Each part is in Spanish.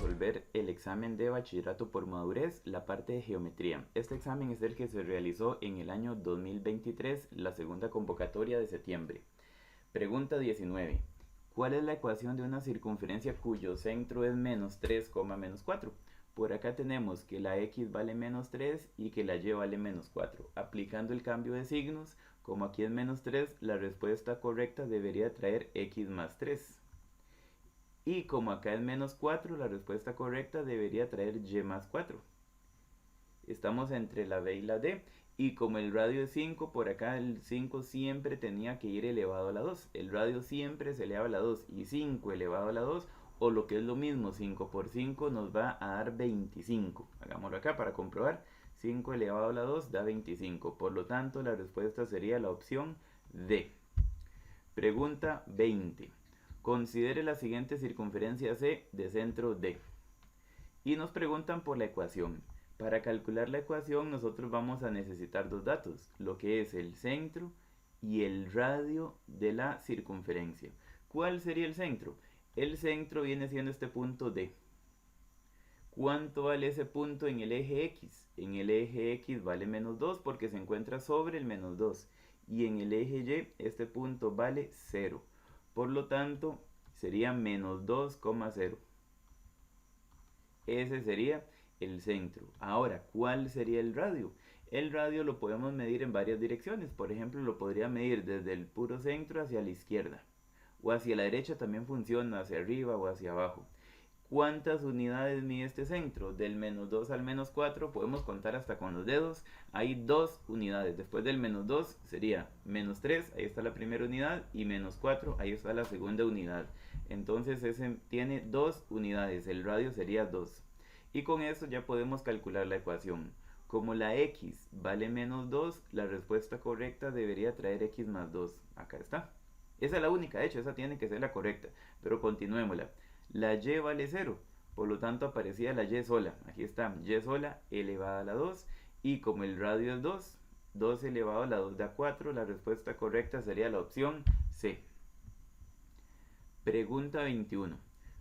resolver el examen de bachillerato por madurez, la parte de geometría. Este examen es el que se realizó en el año 2023, la segunda convocatoria de septiembre. Pregunta 19. ¿Cuál es la ecuación de una circunferencia cuyo centro es menos 3, menos 4? Por acá tenemos que la x vale menos 3 y que la y vale menos 4. Aplicando el cambio de signos, como aquí es menos 3, la respuesta correcta debería traer x más 3. Y como acá es menos 4, la respuesta correcta debería traer y más 4. Estamos entre la b y la d. Y como el radio es 5, por acá el 5 siempre tenía que ir elevado a la 2. El radio siempre se eleva a la 2. Y 5 elevado a la 2, o lo que es lo mismo, 5 por 5 nos va a dar 25. Hagámoslo acá para comprobar. 5 elevado a la 2 da 25. Por lo tanto, la respuesta sería la opción D. Pregunta 20. Considere la siguiente circunferencia C de centro D. Y nos preguntan por la ecuación. Para calcular la ecuación nosotros vamos a necesitar dos datos, lo que es el centro y el radio de la circunferencia. ¿Cuál sería el centro? El centro viene siendo este punto D. ¿Cuánto vale ese punto en el eje X? En el eje X vale menos 2 porque se encuentra sobre el menos 2. Y en el eje Y este punto vale 0. Por lo tanto, sería menos 2,0. Ese sería el centro. Ahora, ¿cuál sería el radio? El radio lo podemos medir en varias direcciones. Por ejemplo, lo podría medir desde el puro centro hacia la izquierda. O hacia la derecha también funciona, hacia arriba o hacia abajo. ¿Cuántas unidades mide este centro? Del menos 2 al menos 4 podemos contar hasta con los dedos. Hay 2 unidades. Después del menos 2 sería menos 3, ahí está la primera unidad, y menos 4, ahí está la segunda unidad. Entonces ese tiene 2 unidades, el radio sería 2. Y con esto ya podemos calcular la ecuación. Como la x vale menos 2, la respuesta correcta debería traer x más 2. Acá está. Esa es la única, de hecho, esa tiene que ser la correcta. Pero continuémosla. La y vale 0, por lo tanto aparecía la y sola. Aquí está, y sola elevada a la 2. Y como el radio es 2, 2 elevado a la 2 da 4. La respuesta correcta sería la opción C. Pregunta 21.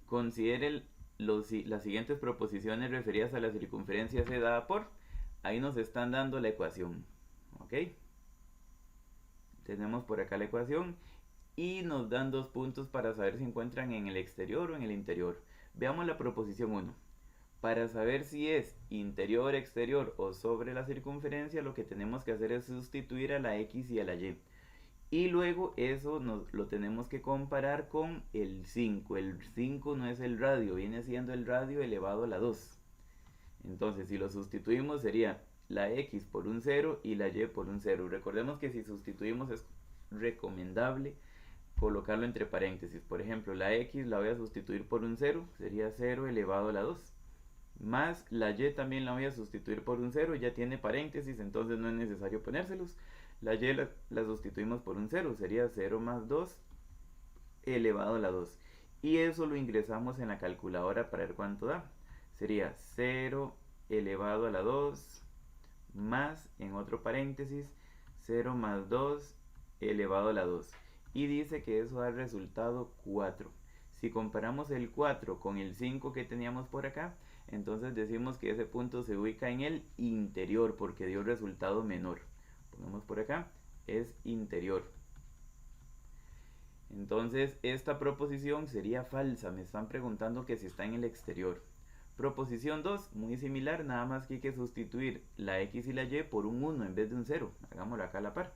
Considere las siguientes proposiciones referidas a la circunferencia C dada por. Ahí nos están dando la ecuación. ¿Ok? Tenemos por acá la ecuación y nos dan 2 puntos para saber si encuentran en el exterior o en el interior. Veamos la proposición 1. Para saber si es interior, exterior o sobre la circunferencia, lo que tenemos que hacer es sustituir a la x y a la y. Y luego eso lo tenemos que comparar con el 5. El 5 no es el radio, viene siendo el radio elevado a la 2. Entonces, si lo sustituimos sería la x por un 0 y la y por un 0. Recordemos que si sustituimos es recomendable colocarlo entre paréntesis. Por ejemplo, la x la voy a sustituir por un 0, sería 0 elevado a la 2. Más la y también la voy a sustituir por un 0, ya tiene paréntesis, entonces no es necesario ponérselos. La y la sustituimos por un 0, sería 0 más 2 elevado a la 2. Y eso lo ingresamos en la calculadora para ver cuánto da. Sería 0 elevado a la 2 más, en otro paréntesis, 0 más 2 elevado a la 2. Y dice que eso da el resultado 4. Si comparamos el 4 con el 5 que teníamos por acá, entonces decimos que ese punto se ubica en el interior porque dio resultado menor. Ponemos por acá, es interior. Entonces esta proposición sería falsa. Me están preguntando que si está en el exterior. Proposición 2, muy similar, nada más que hay que sustituir la x y la y por un 1 en vez de un 0. Hagámoslo acá a la par.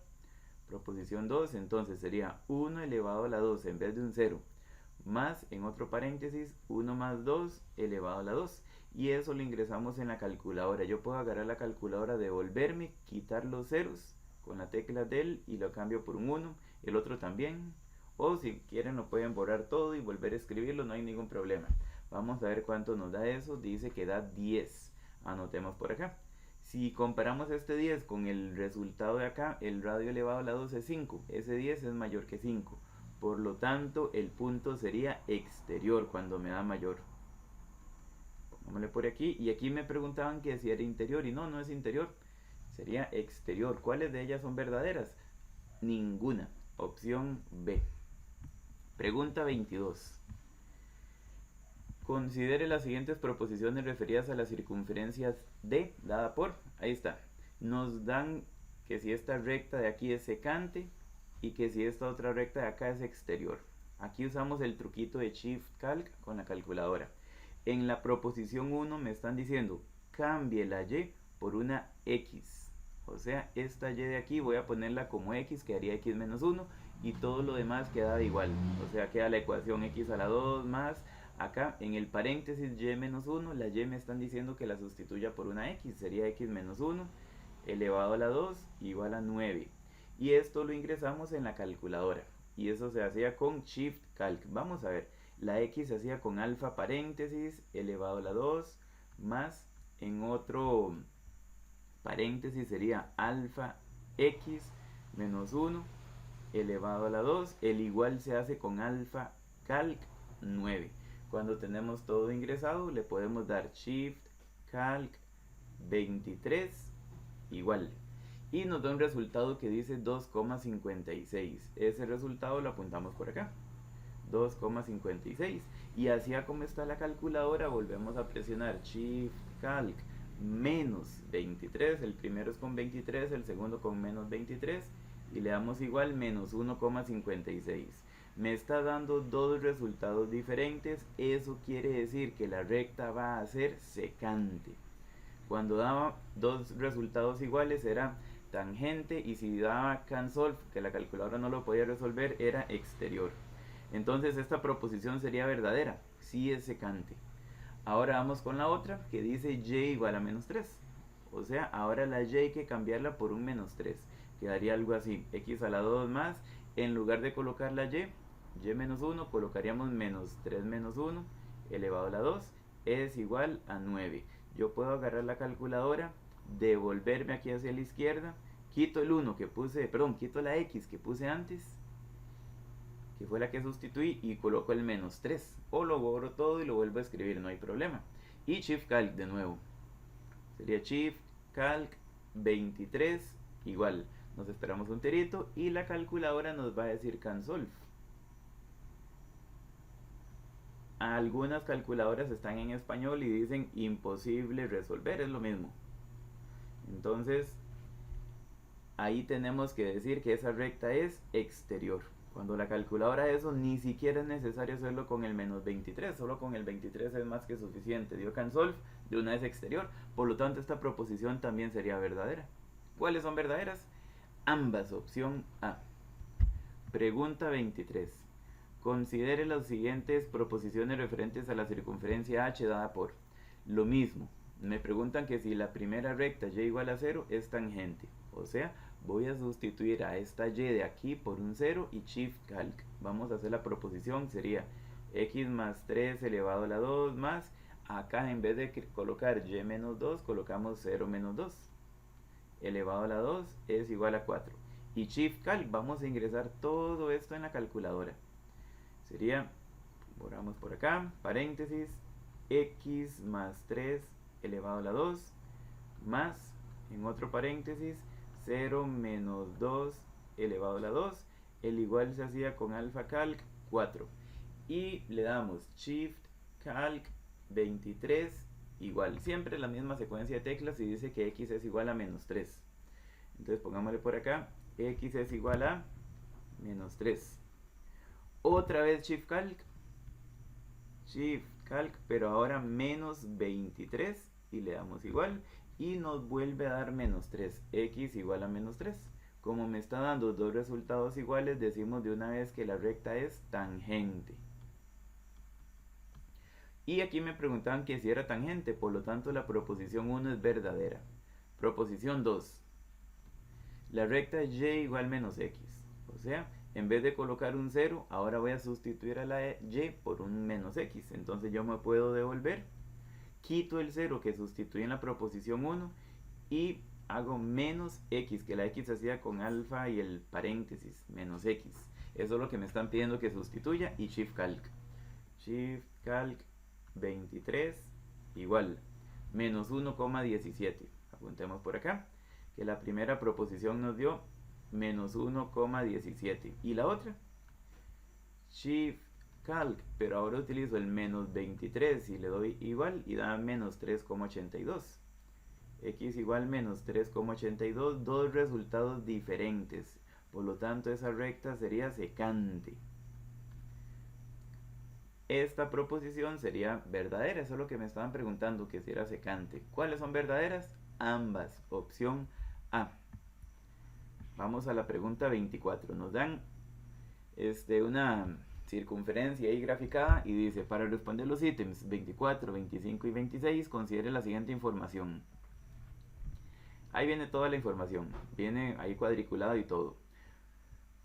Proposición 2, entonces sería 1 elevado a la 2 en vez de un 0. Más, en otro paréntesis, 1 más 2 elevado a la 2. Y eso lo ingresamos en la calculadora. Yo puedo agarrar la calculadora, devolverme, quitar los ceros con la tecla del y lo cambio por un 1. El otro también. O si quieren lo pueden borrar todo y volver a escribirlo, no hay ningún problema. Vamos a ver cuánto nos da eso. Dice que da 10. Anotemos por acá. Si comparamos este 10 con el resultado de acá, el radio elevado a la 2 es 5. Ese 10 es mayor que 5. Por lo tanto, el punto sería exterior cuando me da mayor. Pongámosle por aquí. Y aquí me preguntaban que si era interior. Y no, no es interior. Sería exterior. ¿Cuáles de ellas son verdaderas? Ninguna. Opción B. Pregunta 22. Considere las siguientes proposiciones referidas a las circunferencias D dada por, ahí está, nos dan que si esta recta de aquí es secante y que si esta otra recta de acá es exterior. Aquí usamos el truquito de Shift Calc con la calculadora. En la proposición 1 me están diciendo cambie la Y por una X. O sea, esta Y de aquí voy a ponerla como X, quedaría X menos 1 y todo lo demás queda igual. O sea, queda la ecuación X a la 2 más, acá en el paréntesis Y menos 1, la Y me están diciendo que la sustituya por una X, sería X menos 1 elevado a la 2 igual a 9. Y esto lo ingresamos en la calculadora. Y eso se hacía con Shift Calc. Vamos a ver, la X se hacía con alfa paréntesis elevado a la 2 más en otro paréntesis sería alfa X menos 1 elevado a la 2. El igual se hace con alfa calc 9. Cuando tenemos todo ingresado le podemos dar Shift Calc 23 igual. Y nos da un resultado que dice 2,56. Ese resultado lo apuntamos por acá. 2,56. Y así como está la calculadora, volvemos a presionar Shift Calc menos 23. El primero es con 23, el segundo con menos 23. Y le damos igual menos 1,56. Me está dando dos resultados diferentes. Eso quiere decir que la recta va a ser secante. Cuando daba dos resultados iguales era tangente, y si daba CANSOLVE, que la calculadora no lo podía resolver, era exterior. Entonces esta proposición sería verdadera, sí es secante. Ahora vamos con la otra que dice Y igual a menos 3. O sea, ahora la Y hay que cambiarla por un menos 3. Quedaría algo así, X a la 2 más, en lugar de colocar la Y menos 1, colocaríamos menos 3 menos 1 elevado a la 2 es igual a 9. Yo puedo agarrar la calculadora, devolverme aquí hacia la izquierda, quito el 1 que puse, perdón, quito la X que puse antes, que fue la que sustituí, y coloco el menos 3. O lo borro todo y lo vuelvo a escribir, no hay problema. Y Shift Calc de nuevo. Sería Shift Calc 23 igual. Nos esperamos un terito y la calculadora nos va a decir CANSOLVE. Algunas calculadoras están en español y dicen imposible resolver, es lo mismo. Entonces, ahí tenemos que decir que esa recta es exterior. Cuando la calculadora eso, ni siquiera es necesario hacerlo con el menos 23, solo con el 23 es más que suficiente. Dio CANSOLVE, de una vez exterior, por lo tanto esta proposición también sería verdadera. ¿Cuáles son verdaderas? Ambas, opción A. Pregunta 23. Considere las siguientes proposiciones referentes a la circunferencia H dada por. Lo mismo, me preguntan que si la primera recta Y igual a 0 es tangente. O sea, voy a sustituir a esta Y de aquí por un 0 y Shift Calc. Vamos a hacer la proposición, sería X más 3 elevado a la 2 más, acá en vez de colocar Y menos 2, colocamos 0 menos 2. Elevado a la 2 es igual a 4. Y Shift Calc, vamos a ingresar todo esto en la calculadora. Sería, borramos por acá, paréntesis, X más 3 elevado a la 2, más, en otro paréntesis, 0 menos 2 elevado a la 2, el igual se hacía con alfa calc 4. Y le damos Shift Calc 23 igual. Siempre la misma secuencia de teclas y dice que X es igual a menos 3. Entonces pongámosle por acá, X es igual a menos 3. Otra vez Shift Calc, pero ahora menos 23 y le damos igual y nos vuelve a dar menos 3, X igual a menos 3. Como me está dando dos resultados iguales, decimos de una vez que la recta es tangente. Y aquí me preguntaban que si era tangente, por lo tanto la proposición 1 es verdadera. Proposición 2. La recta es Y igual menos X. O sea, en vez de colocar un 0, ahora voy a sustituir a la Y por un menos X. Entonces yo me puedo devolver, quito el 0 que sustituí en la proposición 1 y hago menos X, que la X se hacía con alfa y el paréntesis, menos X. Eso es lo que me están pidiendo que sustituya, y Shift Calc. Shift Calc 23 igual, menos 1,17. Apuntemos por acá, que la primera proposición nos dio menos 1,17. Y la otra, Shift calc, pero ahora utilizo el menos 23 y le doy igual y da menos 3,82. X igual menos 3,82, dos resultados diferentes. Por lo tanto, esa recta sería secante. Esta proposición sería verdadera, eso es lo que me estaban preguntando, que si era secante. ¿Cuáles son verdaderas? Ambas, opción A. Vamos a la pregunta 24. Nos dan una circunferencia ahí graficada y dice, para responder los ítems 24, 25 y 26, considere la siguiente información. Ahí viene toda la información, viene ahí cuadriculado y todo.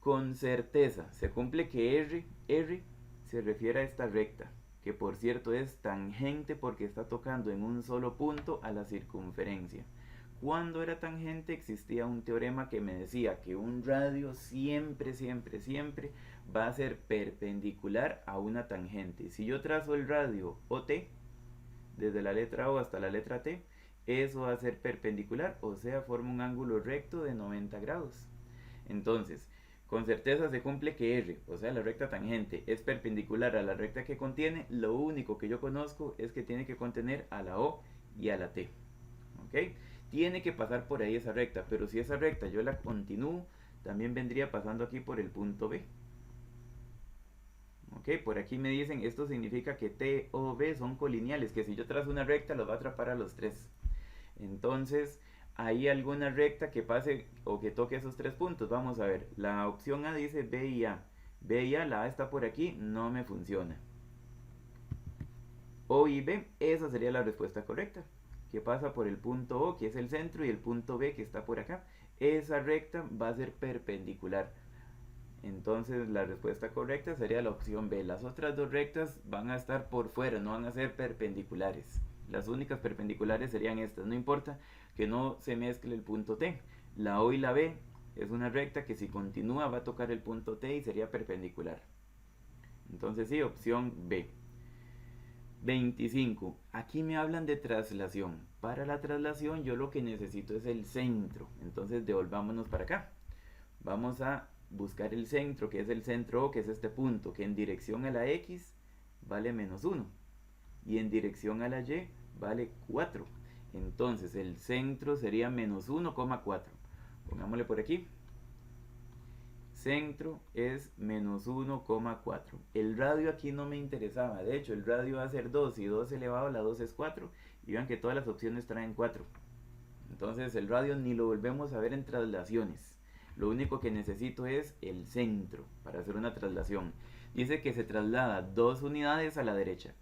Con certeza se cumple que R se refiere a esta recta, que por cierto es tangente porque está tocando en un solo punto a la circunferencia. Cuando era tangente existía un teorema que me decía que un radio siempre va a ser perpendicular a una tangente. Si yo trazo el radio OT, desde la letra O hasta la letra T, eso va a ser perpendicular, o sea, forma un ángulo recto de 90 grados. Entonces, con certeza se cumple que R, o sea, la recta tangente, es perpendicular a la recta que contiene. Lo único que yo conozco es que tiene que contener a la O y a la T. ¿Ok? Tiene que pasar por ahí esa recta, pero si esa recta yo la continúo, también vendría pasando aquí por el punto B. ¿Ok? Por aquí me dicen, esto significa que T o B son colineales, que si yo trazo una recta los va a atrapar a los tres. Entonces, ¿hay alguna recta que pase o que toque esos tres puntos? Vamos a ver, la opción A dice B y A. B y A, la A está por aquí, no me funciona. O y B, esa sería la respuesta correcta, que pasa por el punto O, que es el centro, y el punto B, que está por acá. Esa recta va a ser perpendicular. Entonces la respuesta correcta sería la opción B. Las otras dos rectas van a estar por fuera, no van a ser perpendiculares. Las únicas perpendiculares serían estas. No importa que no se mezcle el punto T. La O y la B es una recta que si continúa va a tocar el punto T y sería perpendicular. Entonces sí, opción B. 25. Aquí me hablan de traslación. Para la traslación yo lo que necesito es el centro. Entonces devolvámonos para acá. Vamos a buscar el centro, que es el centro O, que es este punto, que en dirección a la X vale menos 1 y en dirección a la Y vale 4. Entonces el centro sería menos 1,4. Pongámosle por aquí. Centro es menos 1,4. El radio aquí no me interesaba. De hecho, el radio va a ser 2 y 2 elevado a la 2 es 4. Y vean que todas las opciones traen 4. Entonces el radio ni lo volvemos a ver en traslaciones. Lo único que necesito es el centro para hacer una traslación. Dice que se traslada 2 unidades a la derecha.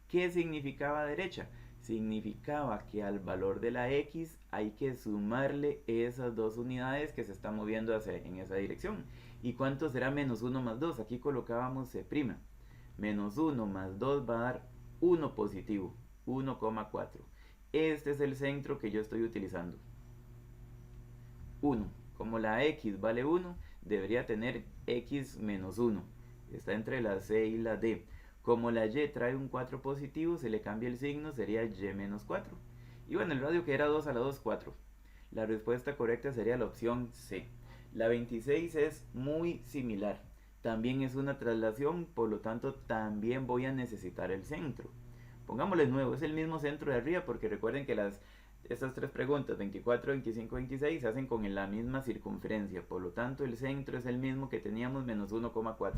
¿Qué significaba derecha? Significaba que al valor de la X hay que sumarle esas 2 unidades que se están moviendo en esa dirección. ¿Y cuánto será menos 1 más 2? Aquí colocábamos C'. Menos 1 más 2 va a dar 1 positivo, 1,4. Este es el centro que yo estoy utilizando. 1. Como la X vale 1, debería tener X menos 1. Está entre la C y la D. Como la Y trae un 4 positivo, se le cambia el signo, sería Y menos 4. Y bueno, el radio que era 2 a la 2, 4. La respuesta correcta sería la opción C. La 26 es muy similar. También es una traslación, por lo tanto también voy a necesitar el centro. Pongámosle nuevo, es el mismo centro de arriba porque recuerden que estas tres preguntas, 24, 25, 26, se hacen con la misma circunferencia. Por lo tanto, el centro es el mismo que teníamos, menos 1,4.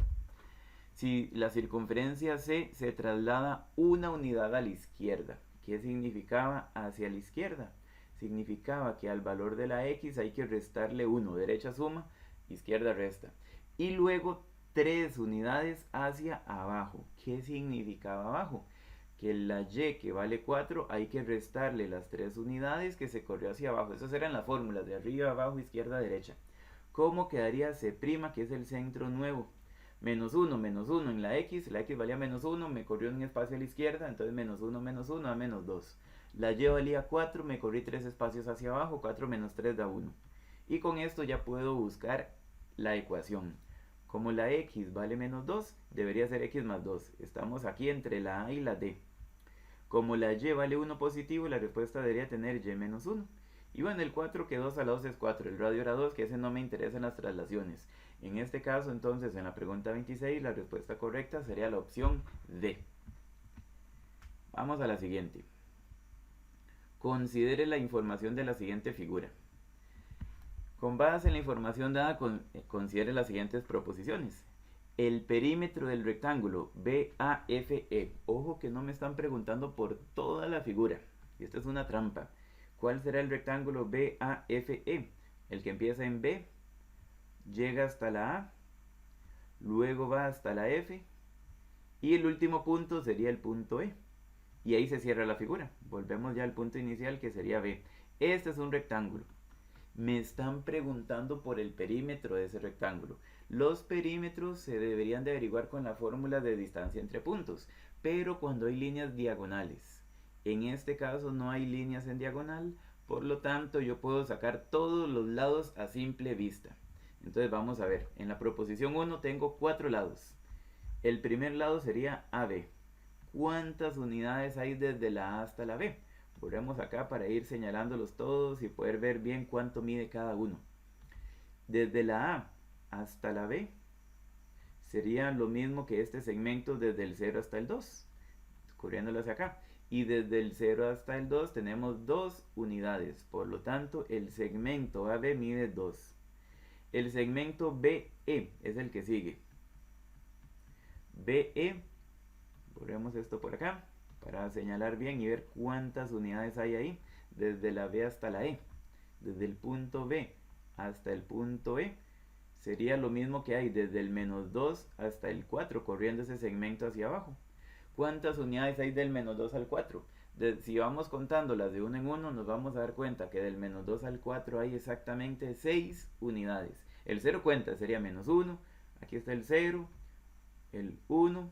Si la circunferencia C se traslada una unidad a la izquierda, ¿qué significaba hacia la izquierda? Significaba que al valor de la X hay que restarle 1. Derecha suma, izquierda resta. Y luego 3 unidades hacia abajo. ¿Qué significaba abajo? Que la Y, que vale 4, hay que restarle las 3 unidades que se corrió hacia abajo. Esas eran las fórmulas de arriba, abajo, izquierda, derecha. ¿Cómo quedaría C', que es el centro nuevo? Menos 1 en la X valía menos 1, me corrió un espacio a la izquierda, entonces menos 1 a menos 2. La Y valía 4, me corrí 3 espacios hacia abajo, 4 menos 3 da 1. Y con esto ya puedo buscar la ecuación. Como la X vale menos 2, debería ser X más 2. Estamos aquí entre la A y la D. Como la Y vale 1 positivo, la respuesta debería tener Y menos 1. Y bueno, el 4 que 2 a la 2 es 4. El radio era 2, que ese no me interesa en las traslaciones. En este caso, entonces, en la pregunta 26, la respuesta correcta sería la opción D. Vamos a la siguiente. Considere la información de la siguiente figura. Con base en la información dada, considere las siguientes proposiciones. El perímetro del rectángulo BAFE. Ojo que no me están preguntando por toda la figura. Y esta es una trampa. ¿Cuál será el rectángulo BAFE? El que empieza en B, llega hasta la A, luego va hasta la F, y el último punto sería el punto E. Y ahí se cierra la figura. Volvemos ya al punto inicial, que sería B. Este es un rectángulo. Me están preguntando por el perímetro de ese rectángulo. Los perímetros se deberían de averiguar con la fórmula de distancia entre puntos, pero cuando hay líneas diagonales. En este caso no hay líneas en diagonal, por lo tanto yo puedo sacar todos los lados a simple vista. Entonces vamos a ver, en la proposición 1 tengo 4 lados. El primer lado sería AB. ¿Cuántas unidades hay desde la A hasta la B? Volvemos acá para ir señalándolos todos y poder ver bien cuánto mide cada uno. Desde la A hasta la B sería lo mismo que este segmento desde el 0 hasta el 2, corriéndolo hacia acá. Y desde el 0 hasta el 2 tenemos 2 unidades, por lo tanto el segmento AB mide 2. El segmento BE es el que sigue. BE, borremos esto por acá para señalar bien y ver cuántas unidades hay ahí, desde la B hasta la E. Desde el punto B hasta el punto E sería lo mismo que hay desde el -2 hasta el 4, corriendo ese segmento hacia abajo. ¿Cuántas unidades hay del -2 al 4? Si vamos contando las de uno en uno, nos vamos a dar cuenta que del -2 al 4 hay exactamente 6 unidades. El 0 cuenta, sería -1, aquí está el 0, el 1,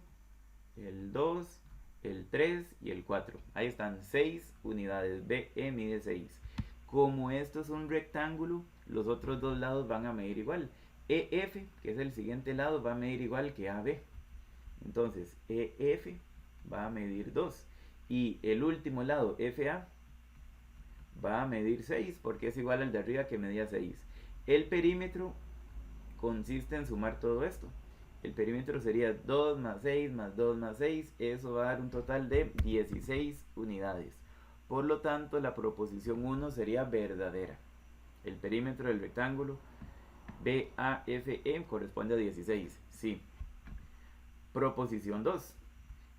el 2, el 3 y el 4. Ahí están 6 unidades. BE mide 6. Como esto es un rectángulo, los otros dos lados van a medir igual. EF, que es el siguiente lado, va a medir igual que AB. Entonces, EF va a medir 2. Y el último lado, FA, va a medir 6, porque es igual al de arriba que medía 6. El perímetro consiste en sumar todo esto. El perímetro sería 2 más 6 más 2 más 6. Eso va a dar un total de 16 unidades. Por lo tanto, la proposición 1 sería verdadera. El perímetro del rectángulo BAFE corresponde a 16. Sí. Proposición 2.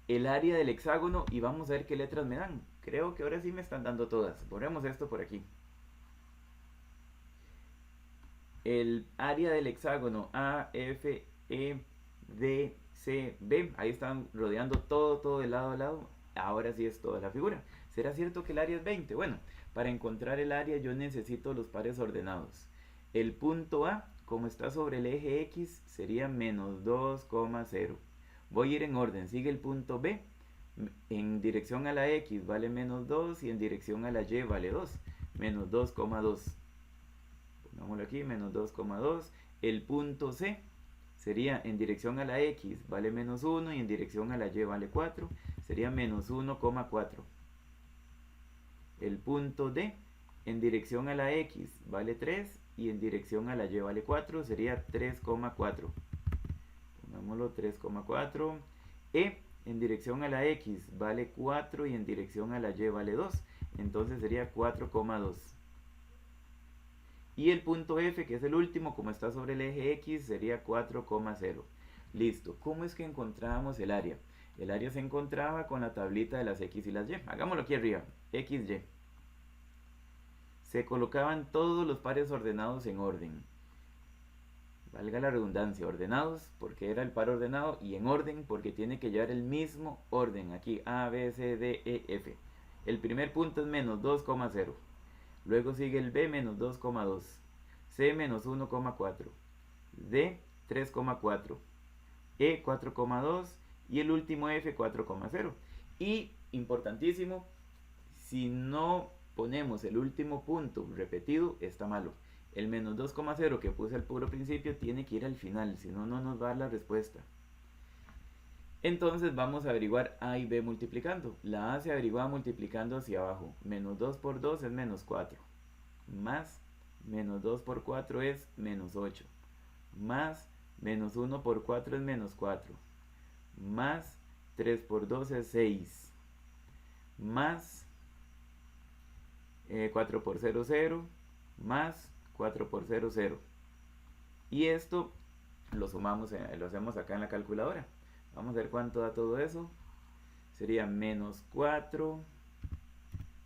El área del hexágono, y vamos a ver qué letras me dan. Creo que ahora sí me están dando todas. Ponemos esto por aquí. El área del hexágono AFE D, C, B, ahí están rodeando todo de lado a lado. Ahora sí es toda la figura. ¿Será cierto que el área es 20? Bueno, para encontrar el área yo necesito los pares ordenados. El punto A, como está sobre el eje X, sería -2,0. Voy a ir en orden. Sigue el punto B. En dirección a la X vale -2 y en dirección a la Y vale 2. -2,2. Pongámoslo aquí, -2,2. El punto C sería en dirección a la X vale -1 y en dirección a la Y vale 4. Sería -1,4. El punto D en dirección a la X vale 3 y en dirección a la Y vale 4. Sería 3,4. Pongámoslo 3,4. E en dirección a la X vale 4 y en dirección a la Y vale 2. Entonces sería 4,2. Y el punto F, que es el último, como está sobre el eje X, sería 4,0. Listo. ¿Cómo es que encontrábamos el área? El área se encontraba con la tablita de las X y las Y. Hagámoslo aquí arriba. XY. Se colocaban todos los pares ordenados en orden. Valga la redundancia, ordenados porque era el par ordenado y en orden porque tiene que llevar el mismo orden. Aquí A, B, C, D, E, F. El primer punto es -2,0. Luego sigue el B -2,2. C -1,4. D 3,4. E 4,2. Y el último F 4,0. Y, importantísimo, si no ponemos el último punto repetido, está malo. El -2,0 que puse al puro principio tiene que ir al final, si no, no nos va a dar la respuesta. Entonces vamos a averiguar A y B multiplicando. La A se averigua multiplicando hacia abajo. -2 por 2 es -4. Más -2 por 4 es -8. más menos 1 por 4 es menos 4, más 3 por 2 es 6, más 4 por 0, 0, más 4 por 0, 0. Y esto lo sumamos, lo hacemos acá en la calculadora. Vamos a ver cuánto da todo eso. Sería menos 4,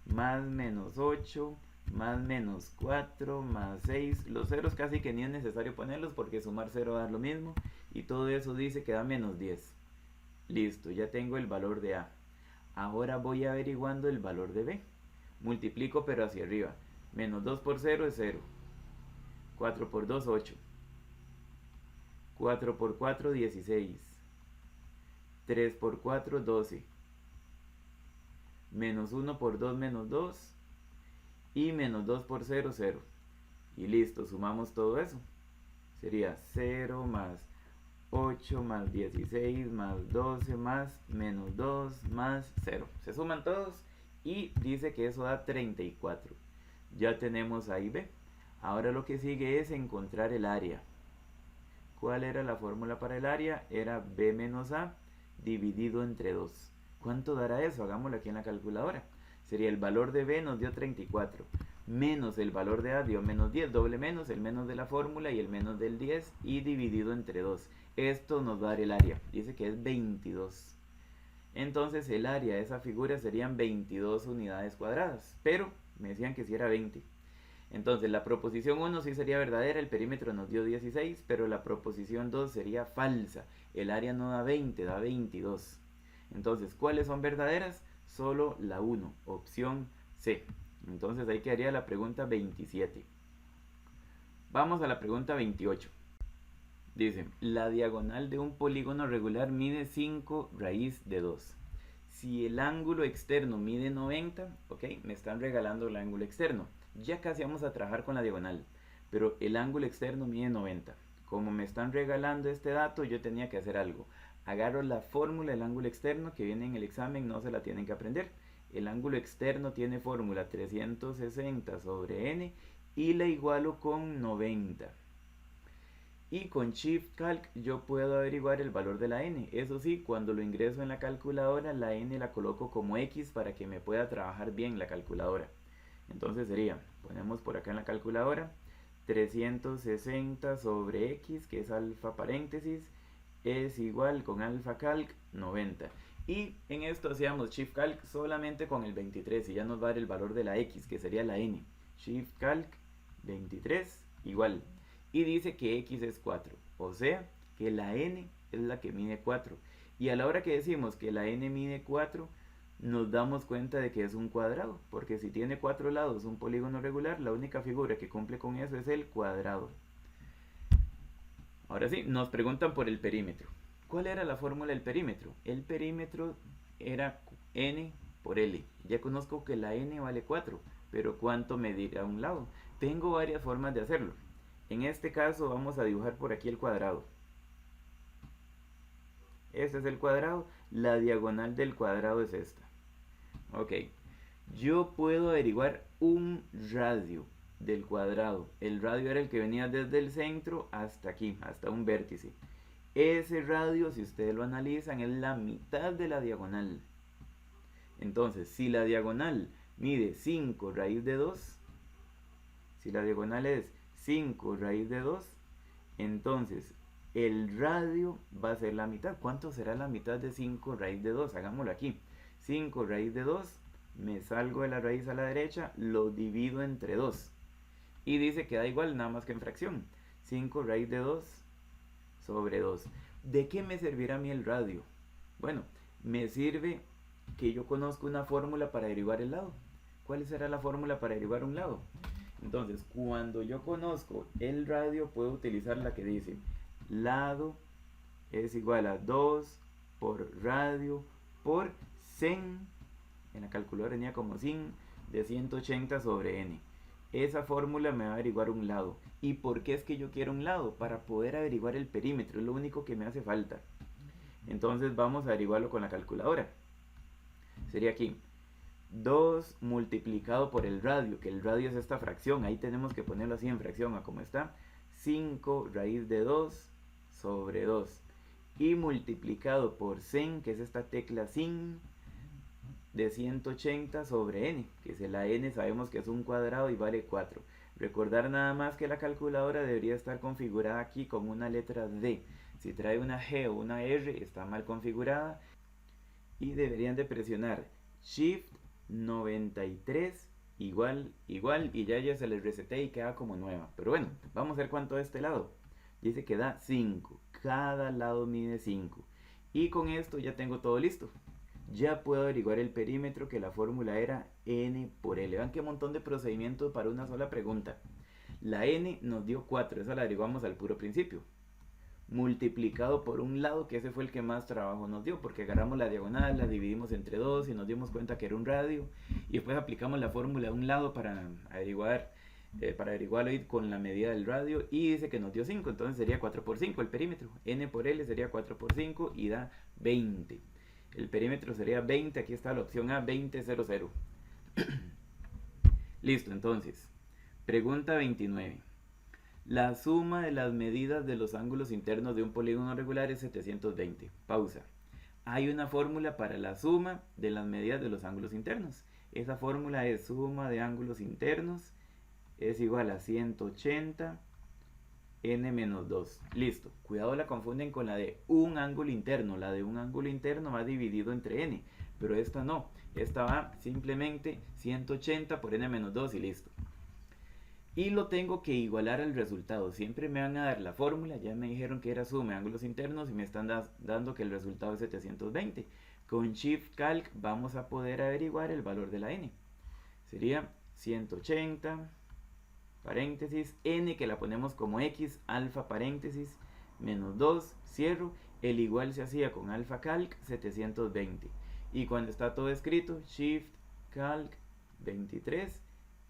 más menos 8, más menos 4, más 6. Los ceros casi que ni es necesario ponerlos porque sumar 0 da lo mismo. Y todo eso dice que da menos 10. Listo, ya tengo el valor de A. Ahora voy averiguando el valor de B. Multiplico pero hacia arriba. Menos 2 por 0 es 0. 4 por 2, 8. 4 por 4, 16. 3 por 4, 12. Menos 1 por 2, menos 2. Y menos 2 por 0, 0. Y listo, sumamos todo eso. Sería 0 más 8 más 16 más 12 más menos 2 más 0. Se suman todos y dice que eso da 34. Ya tenemos A y B. Ahora lo que sigue es encontrar el área. ¿Cuál era la fórmula para el área? Era B menos A dividido entre 2. ¿Cuánto dará eso? Hagámoslo aquí en la calculadora. Sería el valor de B nos dio 34, menos el valor de A dio menos 10, doble menos, el menos de la fórmula y el menos del 10 y dividido entre 2. Esto nos va a dar el área, dice que es 22. Entonces el área de esa figura serían 22 unidades cuadradas, pero me decían que si era 20. Entonces la proposición 1 sí sería verdadera, el perímetro nos dio 16, pero la proposición 2 sería falsa. El área no da 20, da 22. Entonces, ¿cuáles son verdaderas? Solo la 1, opción C. Entonces ahí quedaría la pregunta 27. Vamos a la pregunta 28. Dice, la diagonal de un polígono regular mide 5 raíz de 2. Si el ángulo externo mide 90, ok, me están regalando el ángulo externo. Ya casi vamos a trabajar con la diagonal, pero el ángulo externo mide 90. Como me están regalando este dato, yo tenía que hacer algo. Agarro la fórmula del ángulo externo que viene en el examen, no se la tienen que aprender. El ángulo externo tiene fórmula 360 sobre n y la igualo con 90. Y con Shift Calc yo puedo averiguar el valor de la n. Eso sí, cuando lo ingreso en la calculadora, la n la coloco como x para que me pueda trabajar bien la calculadora. Entonces sería, ponemos por acá en la calculadora, 360 sobre x, que es alfa paréntesis, es igual con alfa calc 90. Y en esto hacíamos Shift Calc solamente con el 23 y ya nos va a dar el valor de la x, que sería la n. Shift Calc 23 igual. Y dice que x es 4, o sea que la n es la que mide 4. Y a la hora que decimos que la n mide 4, nos damos cuenta de que es un cuadrado, porque si tiene 4 lados un polígono regular, la única figura que cumple con eso es el cuadrado. Ahora sí, nos preguntan por el perímetro. ¿Cuál era la fórmula del perímetro? El perímetro era n por L. Ya conozco que la n vale 4, pero ¿cuánto medirá un lado? Tengo varias formas de hacerlo. En este caso vamos a dibujar por aquí el cuadrado. Este es el cuadrado, la diagonal del cuadrado es esta. Ok, yo puedo averiguar un radio del cuadrado. El radio era el que venía desde el centro hasta aquí, hasta un vértice. Ese radio, si ustedes lo analizan, es la mitad de la diagonal. Entonces, si la diagonal mide 5 raíz de 2, si la diagonal es 5 raíz de 2, entonces el radio va a ser la mitad. ¿Cuánto será la mitad de 5 raíz de 2? Hagámoslo aquí. 5 raíz de 2, me salgo de la raíz a la derecha, lo divido entre 2. Y dice que da igual, nada más que en fracción. 5 raíz de 2 sobre 2. ¿De qué me servirá a mí el radio? Bueno, me sirve que yo conozco una fórmula para derivar el lado. ¿Cuál será la fórmula para derivar un lado? Entonces, cuando yo conozco el radio, puedo utilizar la que dice lado es igual a 2 por radio por sen, en la calculadora venía como sin, de 180 sobre n. Esa fórmula me va a averiguar un lado. ¿Y por qué es que yo quiero un lado? Para poder averiguar el perímetro, es lo único que me hace falta. Entonces vamos a averiguarlo con la calculadora. Sería aquí 2 multiplicado por el radio, que el radio es esta fracción, ahí tenemos que ponerlo así en fracción a como está, 5 raíz de 2 sobre 2. Y multiplicado por sin, que es esta tecla sin, de 180 sobre n, que si la n sabemos que es un cuadrado y vale 4. Recordar nada más que la calculadora debería estar configurada aquí con una letra D. Si trae una G o una R está mal configurada. Y deberían de presionar Shift 93 igual, y ya se les reseté y queda como nueva. Pero bueno, vamos a ver cuánto de este lado. Dice que da 5. Cada lado mide 5. Y con esto ya tengo todo listo. Ya puedo averiguar el perímetro, que la fórmula era n por L. Vean qué montón de procedimientos para una sola pregunta. La n nos dio 4, eso la averiguamos al puro principio. Multiplicado por un lado, que ese fue el que más trabajo nos dio, porque agarramos la diagonal, la dividimos entre 2 y nos dimos cuenta que era un radio. Y después aplicamos la fórmula de un lado para averiguarlo ahí con la medida del radio, y dice que nos dio 5, entonces sería 4 por 5 el perímetro. N por L sería 4 por 5 y da 20. El perímetro sería 20, aquí está la opción A, 20, 0, 0. Listo, entonces, pregunta 29. La suma de las medidas de los ángulos internos de un polígono regular es 720. Pausa. Hay una fórmula para la suma de las medidas de los ángulos internos. Esa fórmula es suma de ángulos internos es igual a 180 n menos 2. Listo. Cuidado, la confunden con la de un ángulo interno. La de un ángulo interno va dividido entre n, pero esta no. Esta va simplemente 180 por n menos 2 y listo. Y lo tengo que igualar al resultado. Siempre me van a dar la fórmula. Ya me dijeron que era suma de ángulos internos y me están dando que el resultado es 720. Con Shift Calc vamos a poder averiguar el valor de la n. Sería 180 paréntesis n, que la ponemos como x, alfa paréntesis menos 2, cierro. El igual se hacía con alfa calc 720. Y cuando está todo escrito, Shift Calc 23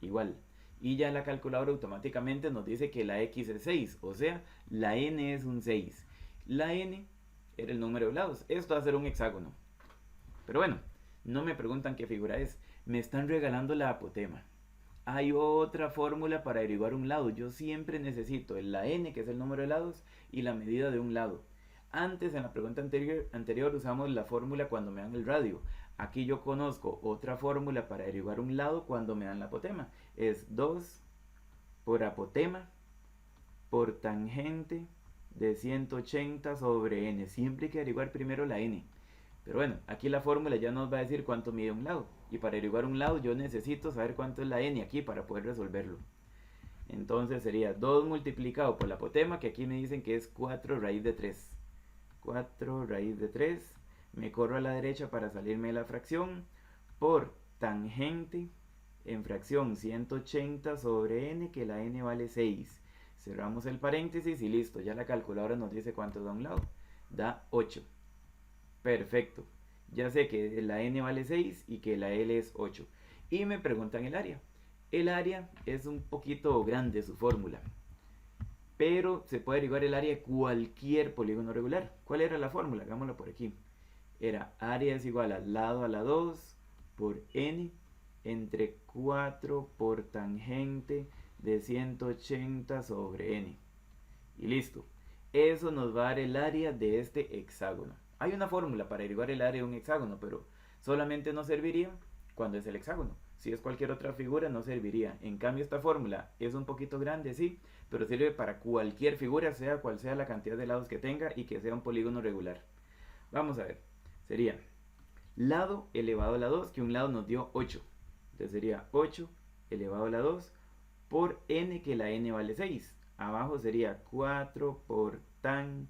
igual. Y ya la calculadora automáticamente nos dice que la x es 6, o sea, la n es un 6. La n era el número de lados. Esto va a ser un hexágono. Pero bueno, no me preguntan qué figura es. Me están regalando la apotema. Hay otra fórmula para averiguar un lado. Yo siempre necesito la n, que es el número de lados, y la medida de un lado. Antes, en la pregunta anterior usamos la fórmula cuando me dan el radio. Aquí yo conozco otra fórmula para averiguar un lado cuando me dan la apotema. Es 2 por apotema por tangente de 180 sobre n. Siempre hay que averiguar primero la n. Pero bueno, aquí la fórmula ya nos va a decir cuánto mide un lado. Y para averiguar un lado yo necesito saber cuánto es la n aquí para poder resolverlo. Entonces sería 2 multiplicado por la apotema, que aquí me dicen que es 4 raíz de 3. 4 raíz de 3. Me corro a la derecha para salirme de la fracción. Por tangente en fracción 180 sobre n, que la n vale 6. Cerramos el paréntesis y listo. Ya la calculadora nos dice cuánto da un lado. Da 8. Perfecto. Ya sé que la n vale 6 y que la L es 8. Y me preguntan el área. El área es un poquito grande su fórmula, pero se puede averiguar el área de cualquier polígono regular. ¿Cuál era la fórmula? Hagámoslo por aquí. Era área es igual al lado a la 2 por n entre 4 por tangente de 180 sobre n. Y listo. Eso nos va a dar el área de este hexágono. Hay una fórmula para averiguar el área de un hexágono, pero solamente nos serviría cuando es el hexágono. Si es cualquier otra figura no serviría. En cambio esta fórmula es un poquito grande, sí, pero sirve para cualquier figura, sea cual sea la cantidad de lados que tenga y que sea un polígono regular. Vamos a ver. Sería lado elevado a la 2, que un lado nos dio 8. Entonces sería 8 elevado a la 2 por n, que la n vale 6. Abajo sería 4 por tan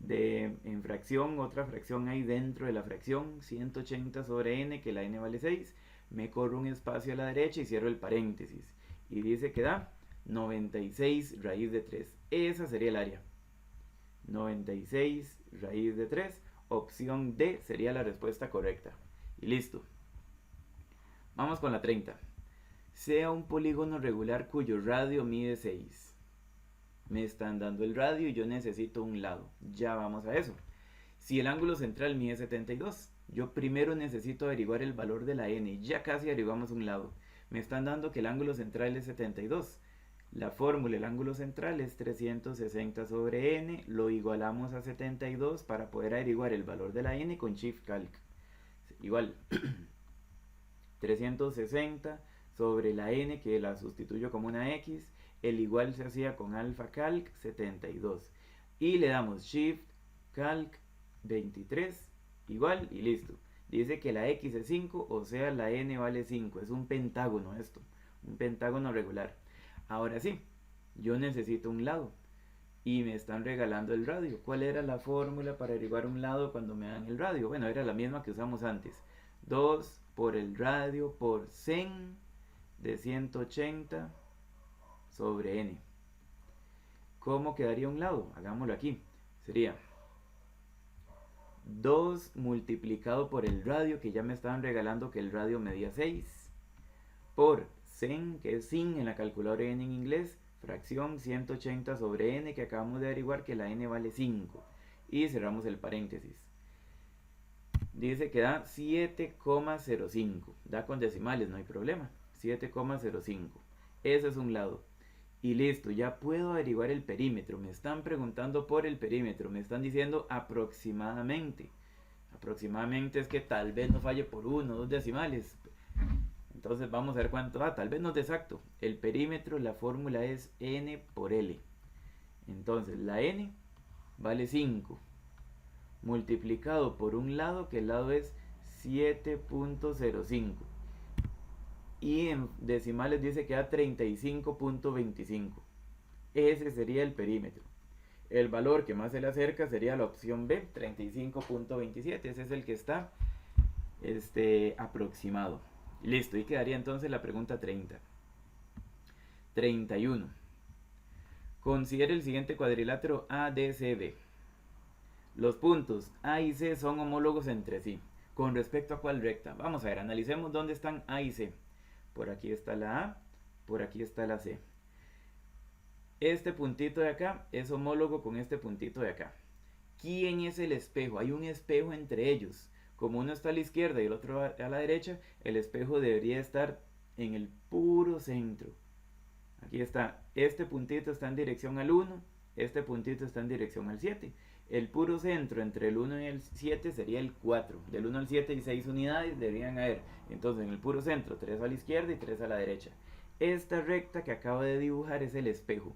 en fracción, otra fracción ahí dentro de la fracción, 180 sobre n, que la n vale 6. Me corro un espacio a la derecha y cierro el paréntesis. Y dice que da 96 raíz de 3. Esa sería el área. 96 raíz de 3. Opción D sería la respuesta correcta. Y listo. Vamos con la 30. Sea un polígono regular cuyo radio mide 6. Me están dando el radio y yo necesito un lado. Ya vamos a eso. Si el ángulo central mide 72, yo primero necesito averiguar el valor de la n. Ya casi averiguamos un lado. Me están dando que el ángulo central es 72. La fórmula, el ángulo central es 360 sobre n, lo igualamos a 72 para poder averiguar el valor de la n con Shift Calc. Igual, 360 sobre la n, que la sustituyo como una x, el igual se hacía con alfa calc 72. Y le damos Shift Calc 23, igual y listo. Dice que la x es 5, o sea la n vale 5. Es un pentágono esto, un pentágono regular. Ahora sí, yo necesito un lado y me están regalando el radio. ¿Cuál era la fórmula para averiguar un lado cuando me dan el radio? Bueno, era la misma que usamos antes. 2 por el radio por sen de 180 sobre n. ¿Cómo quedaría un lado? Hagámoslo aquí. Sería 2 multiplicado por el radio, que ya me estaban regalando que el radio medía 6, por sen, que es sin en la calculadora n en inglés, fracción 180 sobre n, que acabamos de averiguar que la n vale 5. Y cerramos el paréntesis. Dice que da 7,05. Da con decimales, no hay problema. 7,05. Ese es un lado. Y listo, ya puedo averiguar el perímetro. Me están preguntando por el perímetro. Me están diciendo aproximadamente. Aproximadamente es que tal vez no falle por 1 o 2 decimales. Entonces vamos a ver cuánto da. Tal vez no es exacto. El perímetro, la fórmula es n por L. Entonces la n vale 5. Multiplicado por un lado, que el lado es 7.05. Y en decimales dice que da 35.25. Ese sería el perímetro. El valor que más se le acerca sería la opción B, 35.27. Ese es el que está aproximado. Listo, y quedaría entonces la pregunta 30. 31. Considere el siguiente cuadrilátero ADCB. Los puntos A y C son homólogos entre sí. ¿Con respecto a cuál recta? Vamos a ver, analicemos dónde están A y C. Por aquí está la A, por aquí está la C. Este puntito de acá es homólogo con este puntito de acá. ¿Quién es el espejo? Hay un espejo entre ellos. Como uno está a la izquierda y el otro a la derecha, el espejo debería estar en el puro centro. Aquí está, este puntito está en dirección al 1, este puntito está en dirección al 7. El puro centro entre el 1 y el 7 sería el 4. Del 1 al 7 y 6 unidades deberían haber. Entonces en el puro centro 3 a la izquierda y 3 a la derecha. Esta recta que acabo de dibujar es el espejo,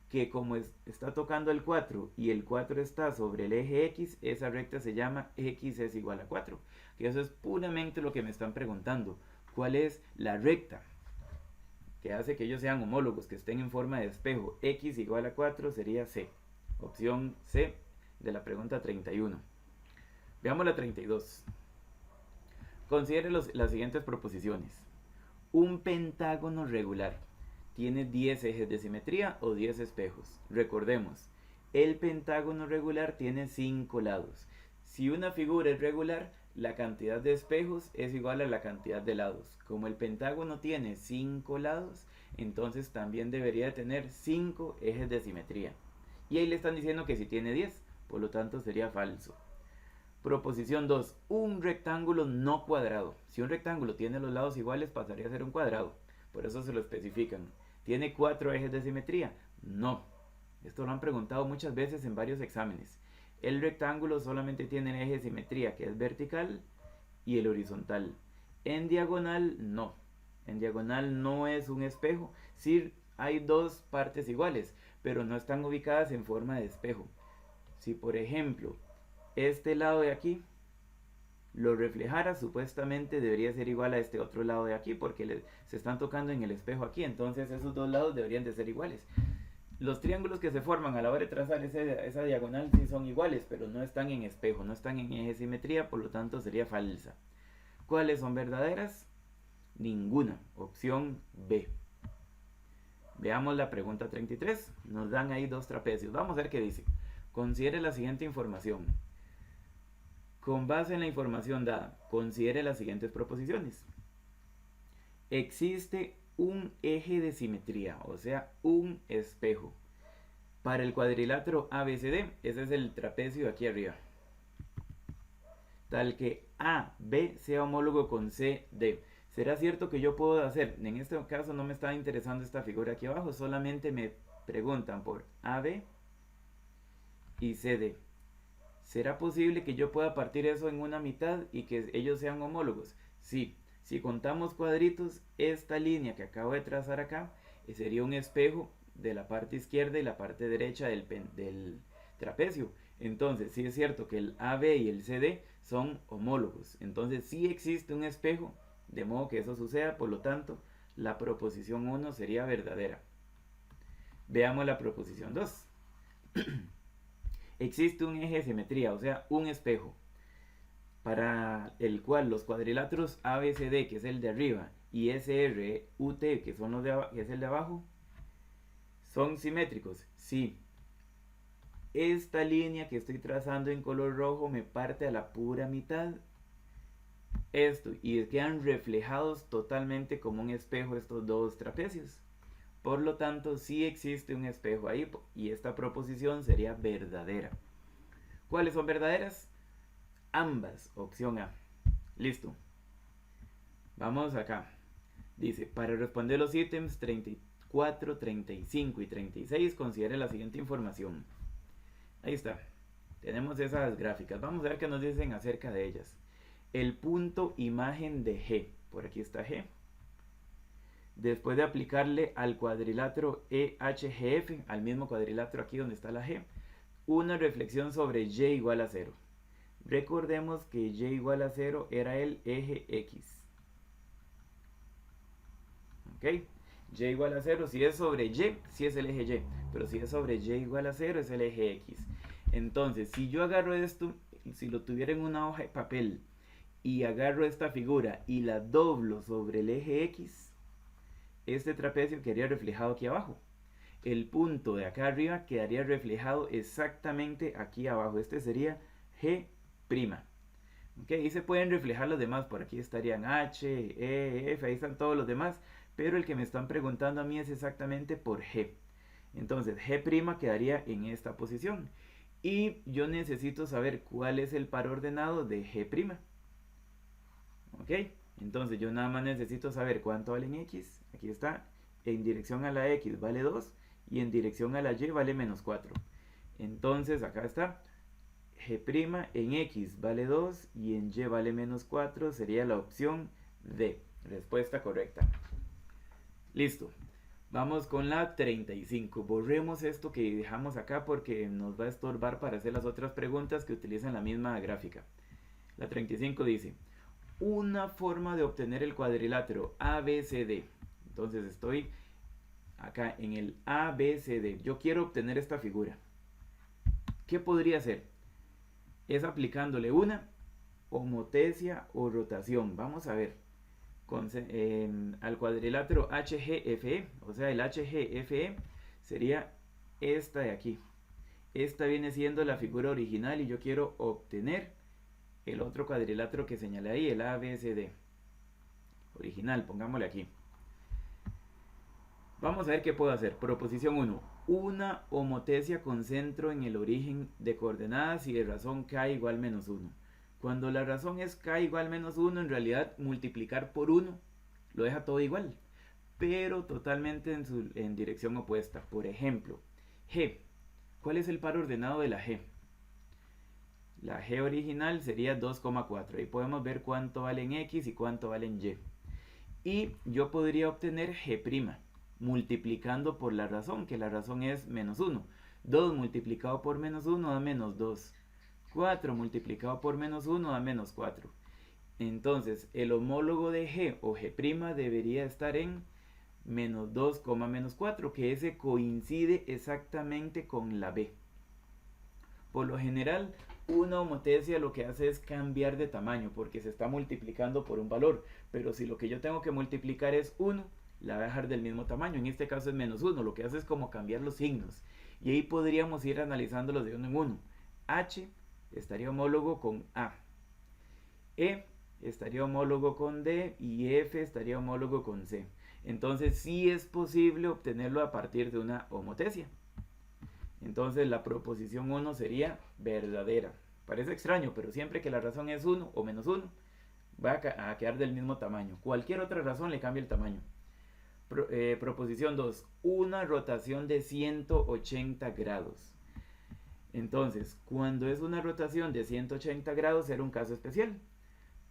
que como está tocando el 4 y el 4 está sobre el eje X, esa recta se llama X es igual a 4. Que eso es puramente lo que me están preguntando. ¿Cuál es la recta que hace que ellos sean homólogos, que estén en forma de espejo? X igual a 4 sería C. Opción C de la pregunta 31. Veamos la 32. Considere las siguientes proposiciones. Un pentágono regular tiene 10 ejes de simetría o 10 espejos. Recordemos, el pentágono regular tiene 5 lados. Si una figura es regular, la cantidad de espejos es igual a la cantidad de lados. Como el pentágono tiene 5 lados, entonces también debería tener 5 ejes de simetría. Y ahí le están diciendo que si tiene 10, por lo tanto sería falso. Proposición 2. Un rectángulo no cuadrado. Si un rectángulo tiene los lados iguales, pasaría a ser un cuadrado. Por eso se lo especifican. ¿Tiene 4 ejes de simetría? No. Esto lo han preguntado muchas veces en varios exámenes. El rectángulo solamente tiene el eje de simetría, que es vertical, y el horizontal. En diagonal, no. En diagonal no es un espejo. Sí hay dos partes iguales, pero no están ubicadas en forma de espejo. Si por ejemplo este lado de aquí lo reflejara, supuestamente debería ser igual a este otro lado de aquí, porque se están tocando en el espejo aquí, entonces esos dos lados deberían de ser iguales. Los triángulos que se forman a la hora de trazar esa diagonal sí son iguales, pero no están en espejo, no están en eje de simetría, por lo tanto sería falsa. ¿Cuáles son verdaderas? Ninguna. Opción B. Veamos la pregunta 33. Nos dan ahí dos trapecios. Vamos a ver qué dice. Considere la siguiente información. Con base en la información dada, considere las siguientes proposiciones. Existe un eje de simetría, o sea, un espejo. Para el cuadrilátero ABCD, ese es el trapecio de aquí arriba. Tal que AB sea homólogo con CD. ¿Será cierto que yo puedo hacer? En este caso no me está interesando esta figura aquí abajo, solamente me preguntan por AB y CD. ¿Será posible que yo pueda partir eso en una mitad y que ellos sean homólogos? Sí, si contamos cuadritos, esta línea que acabo de trazar acá sería un espejo de la parte izquierda y la parte derecha del trapecio. Entonces, sí es cierto que el AB y el CD son homólogos. Entonces, sí existe un espejo, de modo que eso suceda. Por lo tanto, la proposición 1 sería verdadera. Veamos la proposición 2. Existe un eje de simetría, o sea, un espejo, para el cual los cuadriláteros ABCD, que es el de arriba, y SRUT, que es el de abajo, son simétricos. Sí. Esta línea que estoy trazando en color rojo me parte a la pura mitad. Esto, y quedan reflejados totalmente como un espejo estos dos trapecios. Por lo tanto, sí existe un espejo ahí y esta proposición sería verdadera. ¿Cuáles son verdaderas? Ambas, opción A. Listo. Vamos acá. Dice, para responder los ítems 34, 35 y 36, considere la siguiente información. Ahí está. Tenemos esas gráficas. Vamos a ver qué nos dicen acerca de ellas. El punto imagen de G. Por aquí está G. Después de aplicarle al cuadrilátero EHGF, al mismo cuadrilátero aquí donde está la G, una reflexión sobre Y igual a 0. Recordemos que Y igual a 0 era el eje X. ¿Ok? Y igual a 0, si es sobre Y, sí es el eje Y. Pero si es sobre Y igual a 0, es el eje X. Entonces, si yo agarro esto, si lo tuviera en una hoja de papel, y agarro esta figura y la doblo sobre el eje X, este trapecio quedaría reflejado aquí abajo. El punto de acá arriba quedaría reflejado exactamente aquí abajo. Este sería G'. ¿Ok? Y se pueden reflejar los demás. Por aquí estarían H, E, F. Ahí están todos los demás. Pero el que me están preguntando a mí es exactamente por G. Entonces G' quedaría en esta posición. Y yo necesito saber cuál es el par ordenado de G'. ¿Ok? Entonces yo nada más necesito saber cuánto vale en X. Aquí está. En dirección a la X vale 2 y en dirección a la Y vale menos 4. Entonces acá está. G' en X vale 2 y en Y vale menos 4. Sería la opción D. Respuesta correcta. Listo. Vamos con la 35. Borremos esto que dejamos acá porque nos va a estorbar para hacer las otras preguntas que utilizan la misma gráfica. La 35 dice: una forma de obtener el cuadrilátero ABCD. Entonces estoy acá en el ABCD. Yo quiero obtener esta figura. ¿Qué podría hacer? Es aplicándole una homotesia o rotación. Vamos a ver. Al cuadrilátero HGFE, o sea, el HGFE sería esta de aquí. Esta viene siendo la figura original y yo quiero obtener el otro cuadrilátero que señalé ahí, el ABCD original, pongámosle aquí. Vamos a ver qué puedo hacer. Proposición 1. Una homotesia con centro en el origen de coordenadas y de razón k igual menos 1. Cuando la razón es k igual menos 1, en realidad multiplicar por 1 lo deja todo igual, pero totalmente en dirección opuesta. Por ejemplo, G. ¿Cuál es el par ordenado de la G? La G original sería 2,4. Ahí podemos ver cuánto vale en X y cuánto vale en Y. Y yo podría obtener G' multiplicando por la razón, que la razón es menos 1. 2 multiplicado por menos 1 da menos 2. 4 multiplicado por menos 1 da menos 4. Entonces, el homólogo de G o G' debería estar en menos 2, menos 4, que ese coincide exactamente con la B. Por lo general, una homotesia lo que hace es cambiar de tamaño porque se está multiplicando por un valor. Pero si lo que yo tengo que multiplicar es 1, la voy a dejar del mismo tamaño. En este caso es menos 1. Lo que hace es como cambiar los signos. Y ahí podríamos ir analizándolos de uno en uno. H estaría homólogo con A. E estaría homólogo con D y F estaría homólogo con C. Entonces sí es posible obtenerlo a partir de una homotesia. Entonces la proposición 1 sería verdadera. Parece extraño, pero siempre que la razón es 1 o menos 1, va a quedar del mismo tamaño. Cualquier otra razón le cambia el tamaño. Proposición 2. Una rotación de 180 grados. Entonces, cuando es una rotación de 180 grados era un caso especial.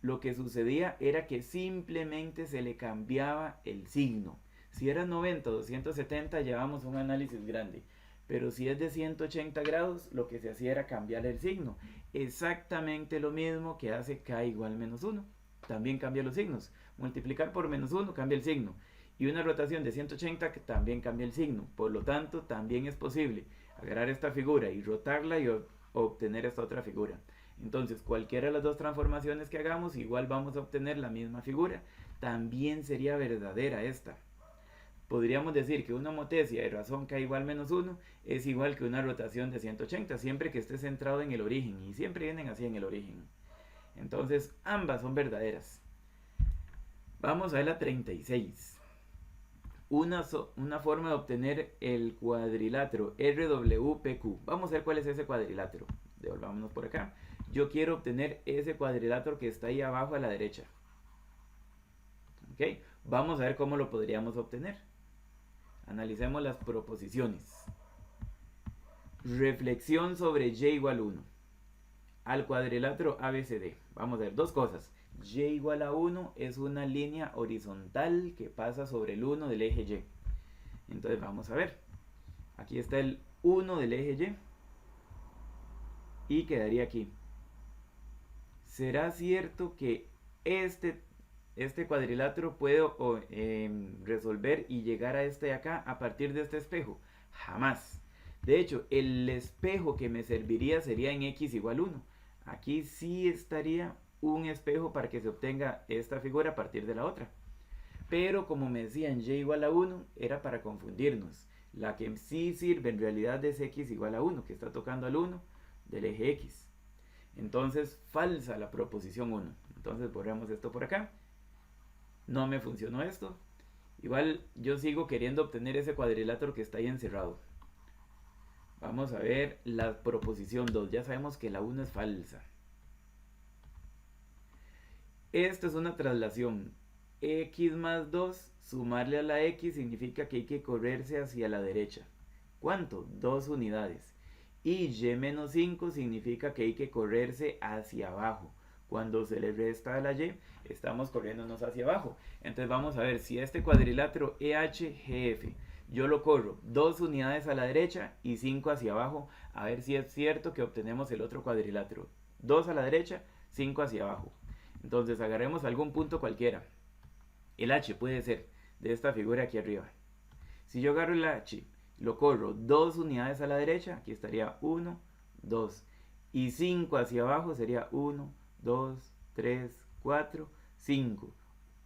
Lo que sucedía era que simplemente se le cambiaba el signo. Si era 90 o 270 llevamos un análisis grande. Pero si es de 180 grados, lo que se hacía era cambiar el signo. Exactamente lo mismo que hace k igual menos 1. También cambia los signos. Multiplicar por menos 1 cambia el signo. Y una rotación de 180 que también cambia el signo. Por lo tanto, también es posible agarrar esta figura y rotarla y obtener esta otra figura. Entonces, cualquiera de las dos transformaciones que hagamos, igual vamos a obtener la misma figura. También sería verdadera esta. Podríamos decir que una homotesia de razón k igual menos 1 es igual que una rotación de 180, siempre que esté centrado en el origen. Y siempre vienen así en el origen. Entonces, ambas son verdaderas. Vamos a ver la 36. Una forma de obtener el cuadrilátero RWPQ. Vamos a ver cuál es ese cuadrilátero. Devolvámonos por acá. Yo quiero obtener ese cuadrilátero que está ahí abajo a la derecha. ¿Ok? Vamos a ver cómo lo podríamos obtener. Analicemos las proposiciones. Reflexión sobre y igual 1. Al cuadrilátero ABCD. Vamos a ver dos cosas. Y igual a 1 es una línea horizontal que pasa sobre el 1 del eje Y. Entonces vamos a ver. Aquí está el 1 del eje Y. Y quedaría aquí. ¿Será cierto que este cuadrilátero puede resolver y llegar a este de acá a partir de este espejo? Jamás. De hecho, el espejo que me serviría sería en x igual 1. Aquí sí estaría un espejo para que se obtenga esta figura a partir de la otra. Pero como me decían y igual a 1, era para confundirnos. La que sí sirve en realidad es x igual a 1, que está tocando al 1 del eje x. Entonces, falsa la proposición 1. Entonces, borramos esto por acá. No me funcionó esto. Igual yo sigo queriendo obtener ese cuadrilátero que está ahí encerrado. Vamos a ver la proposición 2. Ya sabemos que la 1 es falsa. Esto es una traslación. X más 2, sumarle a la X significa que hay que correrse hacia la derecha. ¿Cuánto? 2 unidades. Y Y menos 5 significa que hay que correrse hacia abajo. Cuando se le resta a la Y, estamos corriéndonos hacia abajo. Entonces vamos a ver si este cuadrilátero EHGF, yo lo corro 2 unidades a la derecha y 5 hacia abajo, a ver si es cierto que obtenemos el otro cuadrilátero. 2 a la derecha, 5 hacia abajo. Entonces agarremos algún punto cualquiera. El H puede ser de esta figura aquí arriba. Si yo agarro el H, lo corro 2 unidades a la derecha, aquí estaría 1, 2. Y 5 hacia abajo sería 1, 2, 3, 4, 5.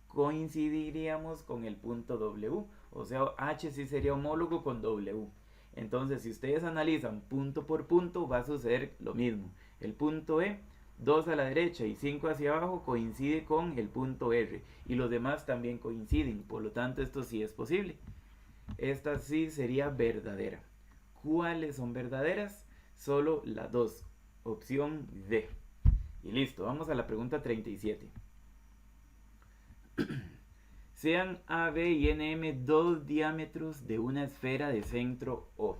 Coincidiríamos con el punto W. O sea, H sí sería homólogo con W. Entonces, si ustedes analizan punto por punto, va a suceder lo mismo. El punto E, 2 a la derecha y 5 hacia abajo, coincide con el punto R. Y los demás también coinciden. Por lo tanto, esto sí es posible. Esta sí sería verdadera. ¿Cuáles son verdaderas? Solo las dos. Opción D. Y listo, vamos a la pregunta 37. Sean AB y NM dos diámetros de una esfera de centro O.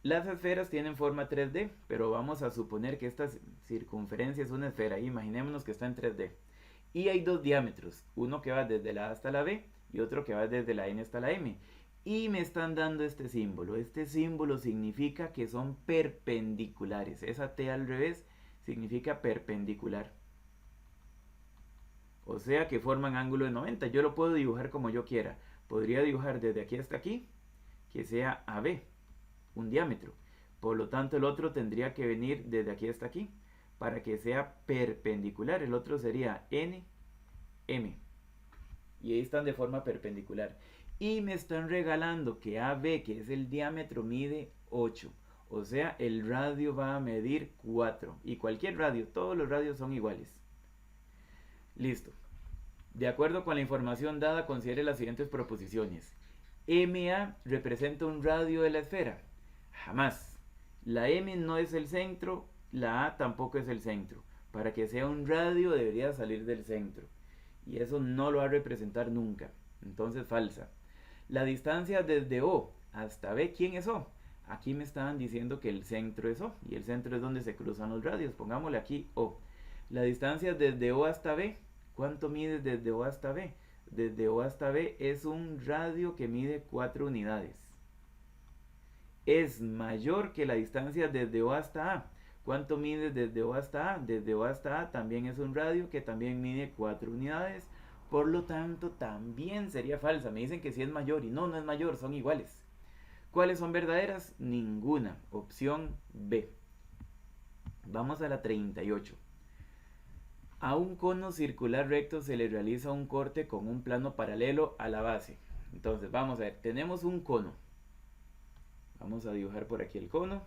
Las esferas tienen forma 3D, pero vamos a suponer que esta circunferencia es una esfera. Imaginémonos que está en 3D. Y hay dos diámetros, uno que va desde la A hasta la B y otro que va desde la N hasta la M. Y me están dando este símbolo. Este símbolo significa que son perpendiculares. Esa T al revés significa perpendicular. O sea que forman ángulo de 90. Yo lo puedo dibujar como yo quiera. Podría dibujar desde aquí hasta aquí, que sea AB, un diámetro. Por lo tanto, el otro tendría que venir desde aquí hasta aquí, para que sea perpendicular. El otro sería NM. Y ahí están de forma perpendicular. Y me están regalando que AB, que es el diámetro, mide 8. O sea, el radio va a medir 4. Y cualquier radio, todos los radios son iguales. Listo. De acuerdo con la información dada, considere las siguientes proposiciones. MA representa un radio de la esfera. Jamás. La M no es el centro, la A tampoco es el centro. Para que sea un radio debería salir del centro. Y eso no lo va a representar nunca. Entonces falsa. La distancia desde O hasta B, ¿quién es O? Aquí me estaban diciendo que el centro es O. Y el centro es donde se cruzan los radios. Pongámosle aquí O. La distancia desde O hasta B, ¿cuánto mide desde O hasta B? Desde O hasta B es un radio que mide 4 unidades. Es mayor que la distancia desde O hasta A. ¿Cuánto mide desde O hasta A? Desde O hasta A también es un radio que también mide 4 unidades. Por lo tanto, también sería falsa. Me dicen que sí es mayor y no, no es mayor, son iguales. ¿Cuáles son verdaderas? Ninguna. Opción B. Vamos a la 38. A un cono circular recto se le realiza un corte con un plano paralelo a la base. Entonces, vamos a ver, tenemos un cono. Vamos a dibujar por aquí el cono.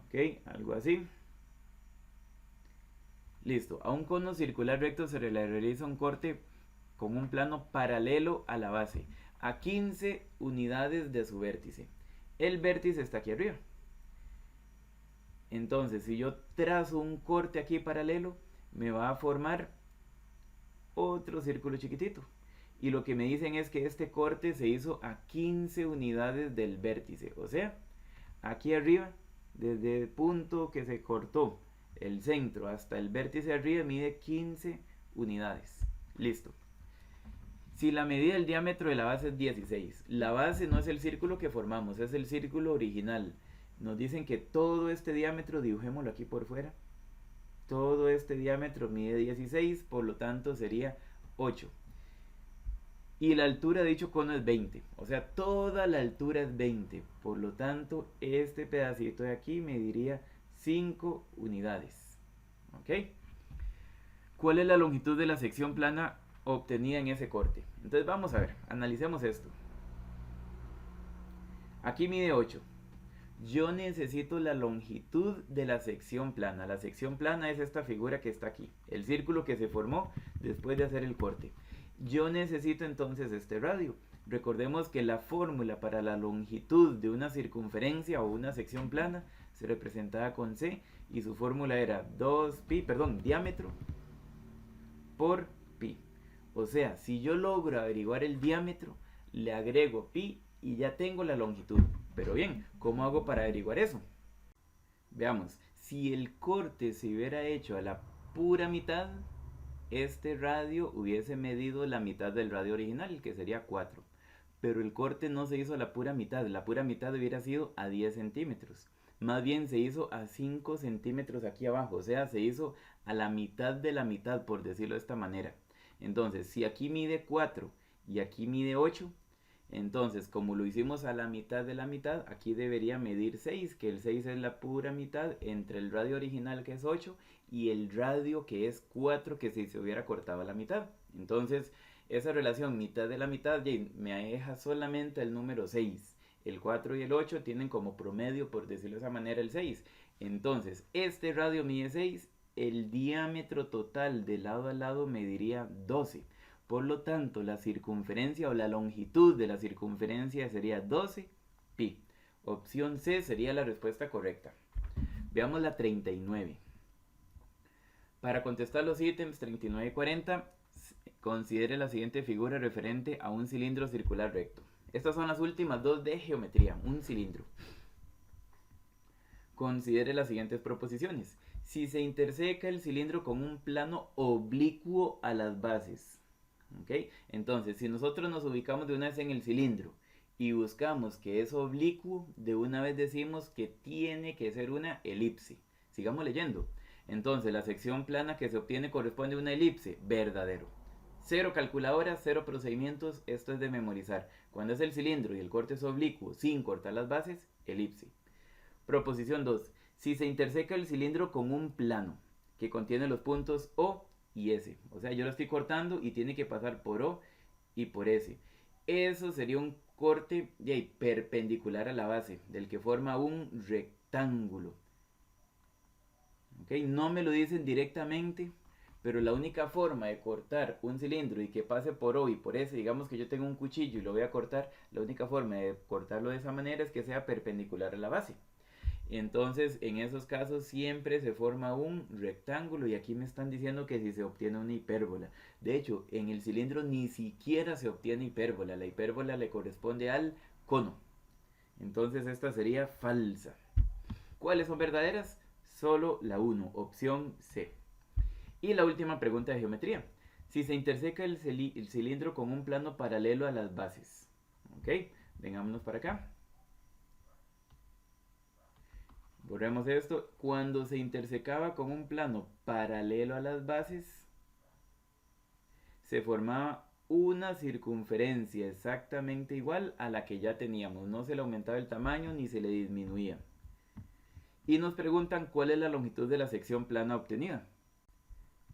Ok, algo así. Listo, a un cono circular recto se le realiza un corte con un plano paralelo a la base, a 15 unidades de su vértice. El vértice está aquí arriba. Entonces, si yo trazo un corte aquí paralelo, me va a formar otro círculo chiquitito. Y lo que me dicen es que este corte se hizo a 15 unidades del vértice. O sea, aquí arriba, desde el punto que se cortó el centro hasta el vértice arriba, mide 15 unidades. Listo. Si la medida del diámetro de la base es 16, la base no es el círculo que formamos, es el círculo original. Nos dicen que todo este diámetro, dibujémoslo aquí por fuera, todo este diámetro mide 16, por lo tanto sería 8. Y la altura de dicho cono es 20, o sea, toda la altura es 20, por lo tanto este pedacito de aquí mediría 5 unidades. ¿Ok? ¿Cuál es la longitud de la sección plana obtenida en ese corte? Entonces vamos a ver, analicemos esto. Aquí mide 8. Yo necesito la longitud de la sección plana. La sección plana es esta figura que está aquí, el círculo que se formó después de hacer el corte. Yo necesito entonces este radio. Recordemos que la fórmula para la longitud de una circunferencia o una sección plana se representaba con C y su fórmula era diámetro por pi. O sea, si yo logro averiguar el diámetro, le agrego pi y ya tengo la longitud. Pero bien, ¿cómo hago para averiguar eso? Veamos, si el corte se hubiera hecho a la pura mitad, este radio hubiese medido la mitad del radio original, que sería 4. Pero el corte no se hizo a la pura mitad hubiera sido a 10 centímetros. Más bien se hizo a 5 centímetros aquí abajo, o sea, se hizo a la mitad de la mitad, por decirlo de esta manera. Entonces, si aquí mide 4 y aquí mide 8, entonces, como lo hicimos a la mitad de la mitad, aquí debería medir 6, que el 6 es la pura mitad entre el radio original, que es 8, y el radio, que es 4, que si se hubiera cortado a la mitad. Entonces, esa relación mitad de la mitad me deja solamente el número 6. El 4 y el 8 tienen como promedio, por decirlo de esa manera, el 6. Entonces, este radio mide 6, el diámetro total de lado a lado mediría 12. Por lo tanto, la circunferencia o la longitud de la circunferencia sería 12 pi. Opción C sería la respuesta correcta. Veamos la 39. Para contestar los ítems 39 y 40, considere la siguiente figura referente a un cilindro circular recto. Estas son las últimas dos de geometría, un cilindro. Considere las siguientes proposiciones. Si se interseca el cilindro con un plano oblicuo a las bases, ¿ok? Entonces, si nosotros nos ubicamos de una vez en el cilindro y buscamos que es oblicuo, de una vez decimos que tiene que ser una elipse. Sigamos leyendo. Entonces, la sección plana que se obtiene corresponde a una elipse. Verdadero. 0 calculadora, 0 procedimientos. Esto es de memorizar. Cuando es el cilindro y el corte es oblicuo sin cortar las bases, elipse. Proposición 2. Si se interseca el cilindro con un plano que contiene los puntos O y S. O sea, yo lo estoy cortando y tiene que pasar por O y por S. Eso sería un corte perpendicular a la base, del que forma un rectángulo. ¿Okay? No me lo dicen directamente, pero la única forma de cortar un cilindro y que pase por O y por S, digamos que yo tengo un cuchillo y lo voy a cortar, la única forma de cortarlo de esa manera es que sea perpendicular a la base. Entonces, en esos casos siempre se forma un rectángulo y aquí me están diciendo que si se obtiene una hipérbola. De hecho, en el cilindro ni siquiera se obtiene hipérbola. La hipérbola le corresponde al cono. Entonces esta sería falsa. ¿Cuáles son verdaderas? Solo la 1, opción C. Y la última pregunta de geometría. Si se interseca el cilindro con un plano paralelo a las bases. ¿Ok? Vengámonos para acá. Borremos esto. Cuando se intersecaba con un plano paralelo a las bases, se formaba una circunferencia exactamente igual a la que ya teníamos. No se le aumentaba el tamaño ni se le disminuía. Y nos preguntan cuál es la longitud de la sección plana obtenida.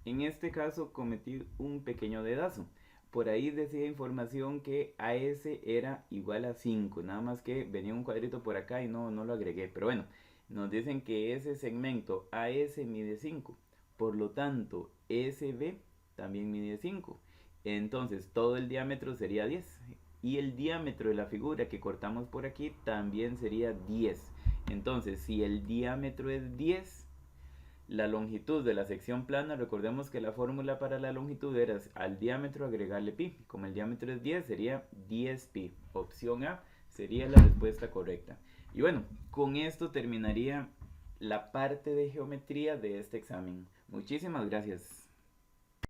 En este caso cometí un pequeño dedazo. Por ahí decía información que AS era igual a 5. Nada más que venía un cuadrito por acá y no lo agregué. Pero bueno, nos dicen que ese segmento AS mide 5. Por lo tanto, SB también mide 5. Entonces todo el diámetro sería 10. Y el diámetro de la figura que cortamos por aquí también sería 10. Entonces, si el diámetro es 10, la longitud de la sección plana, recordemos que la fórmula para la longitud era al diámetro agregarle pi. Como el diámetro es 10, sería 10 pi. Opción A sería la respuesta correcta. Y bueno, con esto terminaría la parte de geometría de este examen. Muchísimas gracias.